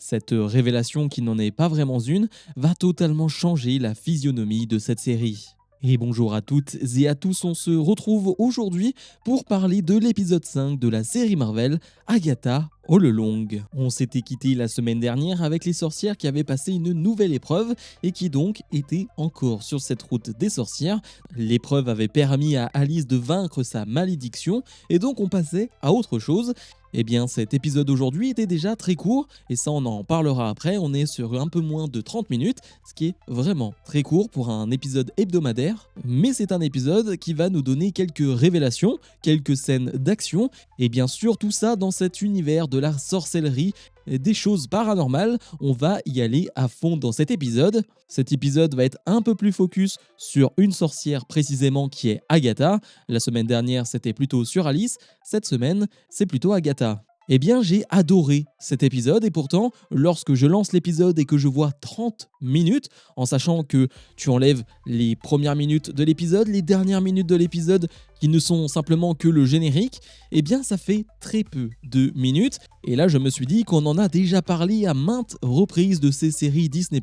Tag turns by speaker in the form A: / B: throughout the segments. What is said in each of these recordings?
A: Cette révélation, qui n'en est pas vraiment une, va totalement changer la physionomie de cette série. Et bonjour à toutes et à tous, on se retrouve aujourd'hui pour parler de l'épisode 5 de la série Marvel, Agatha All Along. On s'était quitté la semaine dernière avec les sorcières qui avaient passé une nouvelle épreuve et qui donc étaient encore sur cette route des sorcières. L'épreuve avait permis à Alice de vaincre sa malédiction et donc on passait à autre chose. Eh bien, cet épisode aujourd'hui était déjà très court, et ça on en parlera après, on est sur un peu moins de 30 minutes, ce qui est vraiment très court pour un épisode hebdomadaire, mais c'est un épisode qui va nous donner quelques révélations, quelques scènes d'action, et bien sûr tout ça dans cet univers de la sorcellerie, des choses paranormales. On va y aller à fond dans cet épisode. Cet épisode va être un peu plus focus sur une sorcière précisément qui est Agatha. La semaine dernière, c'était plutôt sur Alice. Cette semaine, c'est plutôt Agatha. Eh bien, j'ai adoré cet épisode et pourtant, lorsque je lance l'épisode et que je vois 30 minutes, en sachant que tu enlèves les premières minutes de l'épisode, les dernières minutes de l'épisode qui ne sont simplement que le générique, eh bien ça fait très peu de minutes. Et là, je me suis dit qu'on en a déjà parlé à maintes reprises de ces séries Disney+,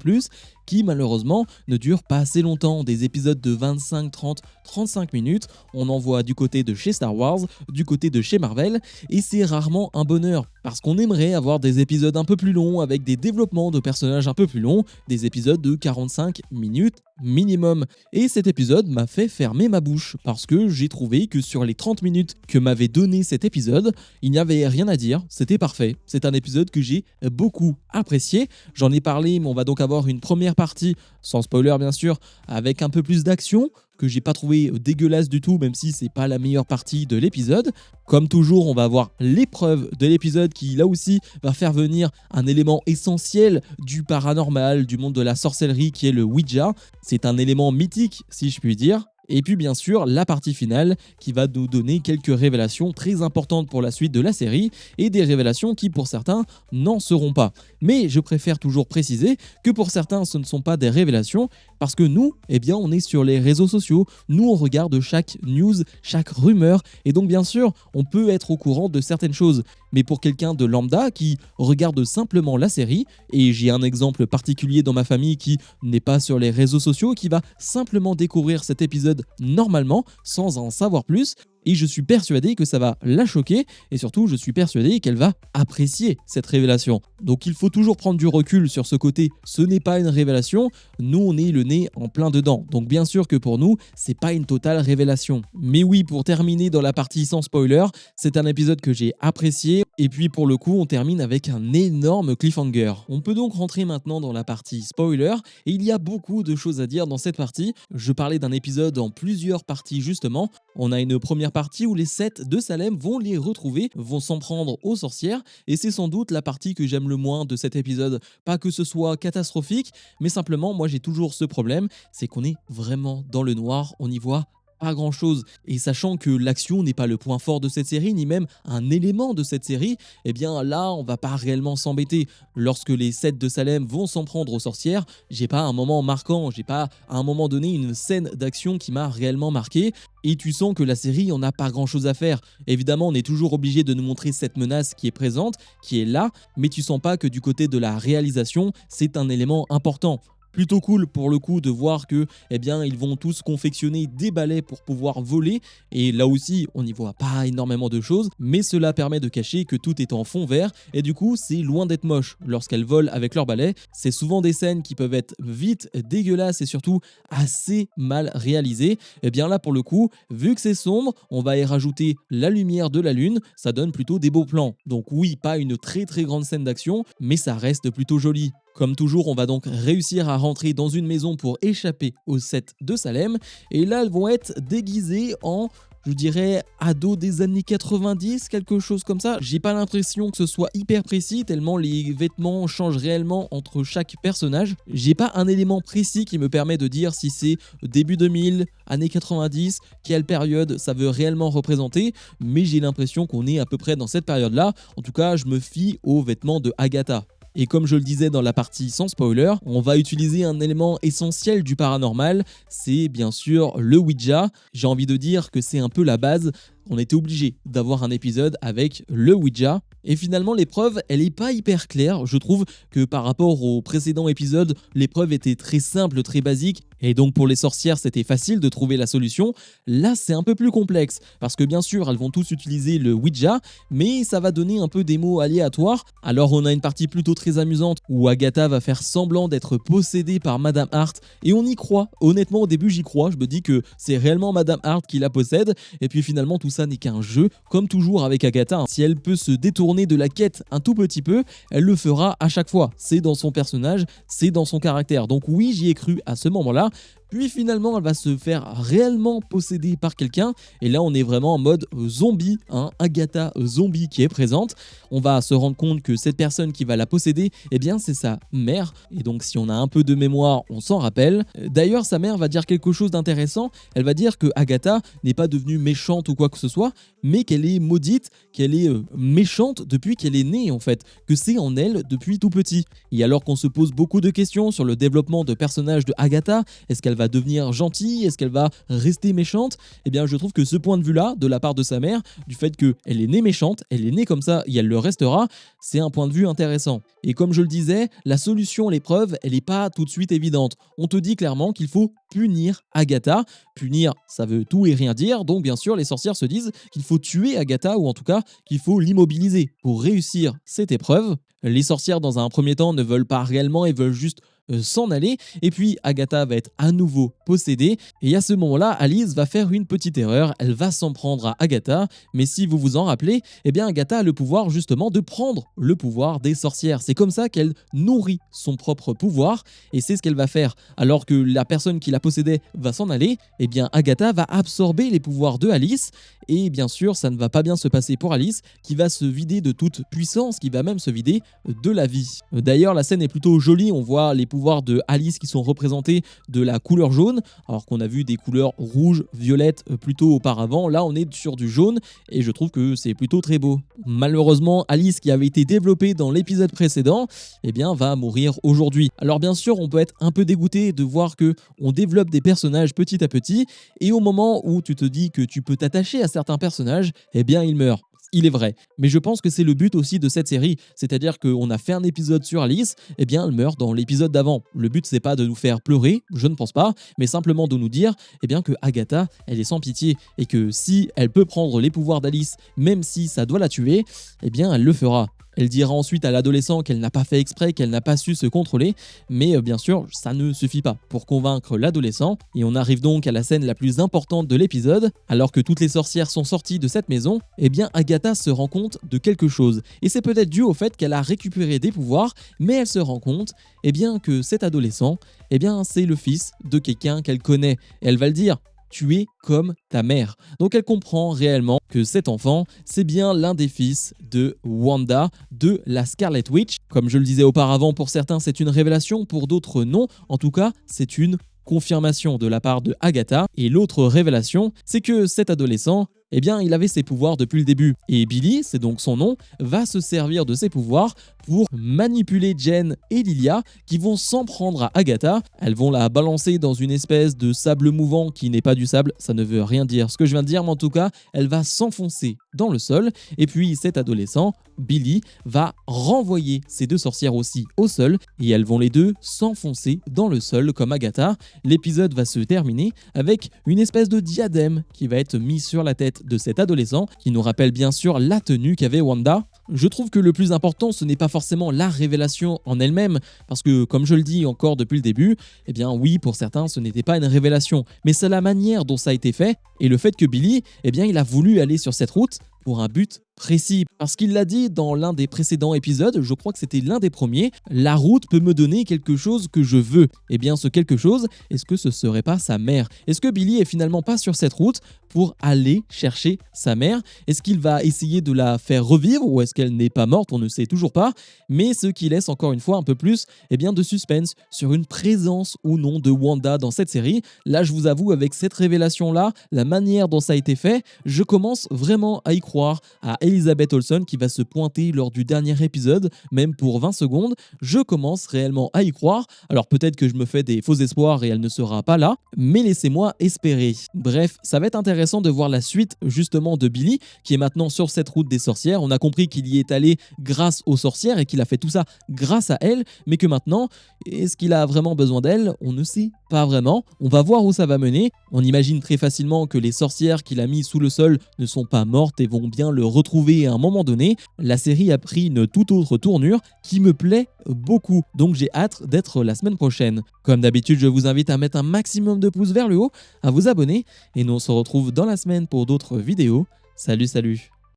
A: qui malheureusement ne durent pas assez longtemps, des épisodes de 25, 30, 35 minutes. On en voit du côté de chez Star Wars, du côté de chez Marvel, et c'est rarement un bonheur, parce qu'on aimerait avoir des épisodes un peu plus longs, avec des développements de personnages un peu plus longs, des épisodes de 45 minutes minimum. Et cet épisode m'a fait fermer ma bouche, parce que j'ai trouvé que sur les 30 minutes que m'avait donné cet épisode, il n'y avait rien à dire, c'était parfait. C'est un épisode que j'ai beaucoup apprécié. J'en ai parlé, mais on va donc avoir une première partie, sans spoiler bien sûr, avec un peu plus d'action, que j'ai pas trouvé dégueulasse du tout, même si c'est pas la meilleure partie de l'épisode. Comme toujours, on va avoir l'épreuve de l'épisode qui, là aussi, va faire venir un élément essentiel du paranormal, du monde de la sorcellerie, qui est le Ouija. C'est un élément mythique, si je puis dire. Et puis bien sûr la partie finale qui va nous donner quelques révélations très importantes pour la suite de la série et des révélations qui pour certains n'en seront pas. Mais je préfère toujours préciser que pour certains ce ne sont pas des révélations parce que nous, eh bien on est sur les réseaux sociaux, nous on regarde chaque news, chaque rumeur et donc bien sûr on peut être au courant de certaines choses. Mais pour quelqu'un de lambda qui regarde simplement la série, et j'ai un exemple particulier dans ma famille qui n'est pas sur les réseaux sociaux, qui va simplement découvrir cet épisode normalement, sans en savoir plus, et je suis persuadé que ça va la choquer, et surtout je suis persuadé qu'elle va apprécier cette révélation. Donc il faut toujours prendre du recul sur ce côté, ce n'est pas une révélation, nous on est le nez en plein dedans. Donc bien sûr que pour nous, c'est pas une totale révélation. Mais oui, pour terminer dans la partie sans spoiler, c'est un épisode que j'ai apprécié, et puis pour le coup on termine avec un énorme cliffhanger. On peut donc rentrer maintenant dans la partie spoiler, et il y a beaucoup de choses à dire dans cette partie. Je parlais d'un épisode en plusieurs parties justement. On a une première partie où les 7 de Salem vont les retrouver, vont s'en prendre aux sorcières, et c'est sans doute la partie que j'aime le moins de cet épisode. Pas que ce soit catastrophique, mais simplement moi j'ai toujours ce problème, c'est qu'on est vraiment dans le noir, on y voit pas grand chose, et sachant que l'action n'est pas le point fort de cette série, ni même un élément de cette série, eh bien là on va pas réellement s'embêter. Lorsque les 7 de Salem vont s'en prendre aux sorcières, j'ai pas un moment marquant, j'ai pas à un moment donné une scène d'action qui m'a réellement marqué, et tu sens que la série en a pas grand chose à faire. Évidemment on est toujours obligé de nous montrer cette menace qui est présente, qui est là, mais tu sens pas que du côté de la réalisation c'est un élément important. Plutôt cool pour le coup de voir que eh bien ils vont tous confectionner des balais pour pouvoir voler, et là aussi on n'y voit pas énormément de choses, mais cela permet de cacher que tout est en fond vert, et du coup c'est loin d'être moche. Lorsqu'elles volent avec leurs balais, c'est souvent des scènes qui peuvent être vite dégueulasses et surtout assez mal réalisées. Et bien là pour le coup, vu que c'est sombre, on va y rajouter la lumière de la lune, ça donne plutôt des beaux plans. Donc oui, pas une très grande scène d'action, mais ça reste plutôt joli. Comme toujours, on va donc réussir à rentrer dans une maison pour échapper aux 7 de Salem. Et là, elles vont être déguisées en, je dirais, ados des années 90, quelque chose comme ça. J'ai pas l'impression que ce soit hyper précis, tellement les vêtements changent réellement entre chaque personnage. J'ai pas un élément précis qui me permet de dire si c'est début 2000, années 90, quelle période ça veut réellement représenter. Mais j'ai l'impression qu'on est à peu près dans cette période-là. En tout cas, je me fie aux vêtements de Agatha. Et comme je le disais dans la partie sans spoiler, on va utiliser un élément essentiel du paranormal, c'est bien sûr le Ouija. J'ai envie de dire que c'est un peu la base, on était obligé d'avoir un épisode avec le Ouija. Et finalement, l'épreuve, elle est pas hyper claire. Je trouve que par rapport au précédent épisode, l'épreuve était très simple, très basique. Et donc pour les sorcières, c'était facile de trouver la solution. Là, c'est un peu plus complexe. Parce que bien sûr, elles vont tous utiliser le Ouija, mais ça va donner un peu des mots aléatoires. Alors on a une partie plutôt très amusante où Agatha va faire semblant d'être possédée par Madame Hart. Et on y croit. Honnêtement, au début, j'y crois. Je me dis que c'est réellement Madame Hart qui la possède. Et puis finalement, tout ça n'est qu'un jeu. Comme toujours avec Agatha, hein. Si elle peut se détourner de la quête un tout petit peu, elle le fera à chaque fois. C'est dans son personnage, c'est dans son caractère. Donc oui, j'y ai cru à ce moment-là. Puis finalement, elle va se faire réellement posséder par quelqu'un. Et là, on est vraiment en mode zombie, hein, Agatha zombie qui est présente. On va se rendre compte que cette personne qui va la posséder, eh bien, c'est sa mère. Et donc, si on a un peu de mémoire, on s'en rappelle. D'ailleurs, sa mère va dire quelque chose d'intéressant. Elle va dire que Agatha n'est pas devenue méchante ou quoi que ce soit, mais qu'elle est maudite, qu'elle est méchante depuis qu'elle est née, en fait. Que c'est en elle depuis tout petit. Et alors qu'on se pose beaucoup de questions sur le développement de personnage de Agatha, est-ce qu'elle va devenir gentille? Est-ce qu'elle va rester méchante? Eh bien, je trouve que ce point de vue-là, de la part de sa mère, du fait qu'elle est née méchante, elle est née comme ça et elle le restera, c'est un point de vue intéressant. Et comme je le disais, la solution à l'épreuve, elle n'est pas tout de suite évidente. On te dit clairement qu'il faut punir Agatha. Punir, ça veut tout et rien dire, donc bien sûr, les sorcières se disent qu'il faut tuer Agatha, ou en tout cas qu'il faut l'immobiliser pour réussir cette épreuve. Les sorcières, dans un premier temps, ne veulent pas réellement et veulent juste s'en aller. Et puis Agatha va être à nouveau possédée. Et à ce moment-là, Alice va faire une petite erreur. Elle va s'en prendre à Agatha. Mais si vous vous en rappelez, eh bien Agatha a le pouvoir justement de prendre le pouvoir des sorcières. C'est comme ça qu'elle nourrit son propre pouvoir. Et c'est ce qu'elle va faire. Alors que la personne qui la possédait va s'en aller, eh bien Agatha va absorber les pouvoirs de Alice. Et bien sûr, ça ne va pas bien se passer pour Alice, qui va se vider de toute puissance, qui va même se vider de la vie. D'ailleurs, la scène est plutôt jolie. On voit les pouvoirs de Alice qui sont représentés de la couleur jaune, alors qu'on a vu des couleurs rouges, violettes plutôt auparavant. Là, on est sur du jaune et je trouve que c'est plutôt très beau. Malheureusement, Alice, qui avait été développée dans l'épisode précédent, eh bien, va mourir aujourd'hui. Alors bien sûr, on peut être un peu dégoûté de voir que on développe des personnages petit à petit, et au moment où tu te dis que tu peux t'attacher à certains personnages, eh bien, ils meurent. Il est vrai. Mais je pense que c'est le but aussi de cette série. C'est-à-dire qu'on a fait un épisode sur Alice, eh bien elle meurt dans l'épisode d'avant. Le but, c'est pas de nous faire pleurer, je ne pense pas, mais simplement de nous dire eh bien, que Agatha, elle est sans pitié et que si elle peut prendre les pouvoirs d'Alice, même si ça doit la tuer, eh bien elle le fera. Elle dira ensuite à l'adolescent qu'elle n'a pas fait exprès, qu'elle n'a pas su se contrôler, mais bien sûr, ça ne suffit pas pour convaincre l'adolescent. Et on arrive donc à la scène la plus importante de l'épisode. Alors que toutes les sorcières sont sorties de cette maison, eh bien Agatha se rend compte de quelque chose. Et c'est peut-être dû au fait qu'elle a récupéré des pouvoirs, mais elle se rend compte eh bien, que cet adolescent, eh bien, c'est le fils de quelqu'un qu'elle connaît. Et elle va le dire. Tu es comme ta mère. Donc elle comprend réellement que cet enfant, c'est bien l'un des fils de Wanda, de la Scarlet Witch. Comme je le disais auparavant, pour certains c'est une révélation, pour d'autres non. En tout cas, c'est une confirmation de la part de Agatha. Et l'autre révélation, c'est que cet adolescent, eh bien, il avait ses pouvoirs depuis le début. Et Billy, c'est donc son nom, va se servir de ses pouvoirs pour manipuler Jen et Lilia, qui vont s'en prendre à Agatha. Elles vont la balancer dans une espèce de sable mouvant qui n'est pas du sable, ça ne veut rien dire ce que je viens de dire, mais en tout cas, elle va s'enfoncer dans le sol. Et puis cet adolescent, Billy, va renvoyer ces deux sorcières aussi au sol, et elles vont les deux s'enfoncer dans le sol comme Agatha. L'épisode va se terminer avec une espèce de diadème qui va être mis sur la tête de cet adolescent, qui nous rappelle bien sûr la tenue qu'avait Wanda. Je trouve que le plus important, ce n'est pas forcément la révélation en elle-même, parce que comme je le dis encore depuis le début, eh bien oui, pour certains, ce n'était pas une révélation, mais c'est la manière dont ça a été fait, et le fait que Billy, eh bien il a voulu aller sur cette route pour un but précis. Parce qu'il l'a dit dans l'un des précédents épisodes, je crois que c'était l'un des premiers, la route peut me donner quelque chose que je veux. Eh bien ce quelque chose, est-ce que ce serait pas sa mère? Est-ce que Billy est finalement pas sur cette route pour aller chercher sa mère? Est-ce qu'il va essayer de la faire revivre ou est-ce qu'elle n'est pas morte? On ne sait toujours pas. Mais ce qui laisse encore une fois un peu plus eh bien, de suspense sur une présence ou non de Wanda dans cette série. Là, je vous avoue, avec cette révélation-là, la manière dont ça a été fait, je commence vraiment à y croire, à Elizabeth Olsen qui va se pointer lors du dernier épisode, même pour 20 secondes, je commence réellement à y croire. Alors peut-être que je me fais des faux espoirs et elle ne sera pas là, mais laissez-moi espérer. Bref, ça va être intéressant de voir la suite justement de Billy, qui est maintenant sur cette route des sorcières. On a compris qu'il y est allé grâce aux sorcières et qu'il a fait tout ça grâce à elles, mais que maintenant, est-ce qu'il a vraiment besoin d'elles? On ne sait pas vraiment. On va voir où ça va mener. On imagine très facilement que les sorcières qu'il a mis sous le sol ne sont pas mortes et vont bien le retrouver à un moment donné. La série a pris une toute autre tournure qui me plaît beaucoup, donc j'ai hâte d'être la semaine prochaine. Comme d'habitude, je vous invite à mettre un maximum de pouces vers le haut, à vous abonner, et nous on se retrouve dans la semaine pour d'autres vidéos. Salut, salut!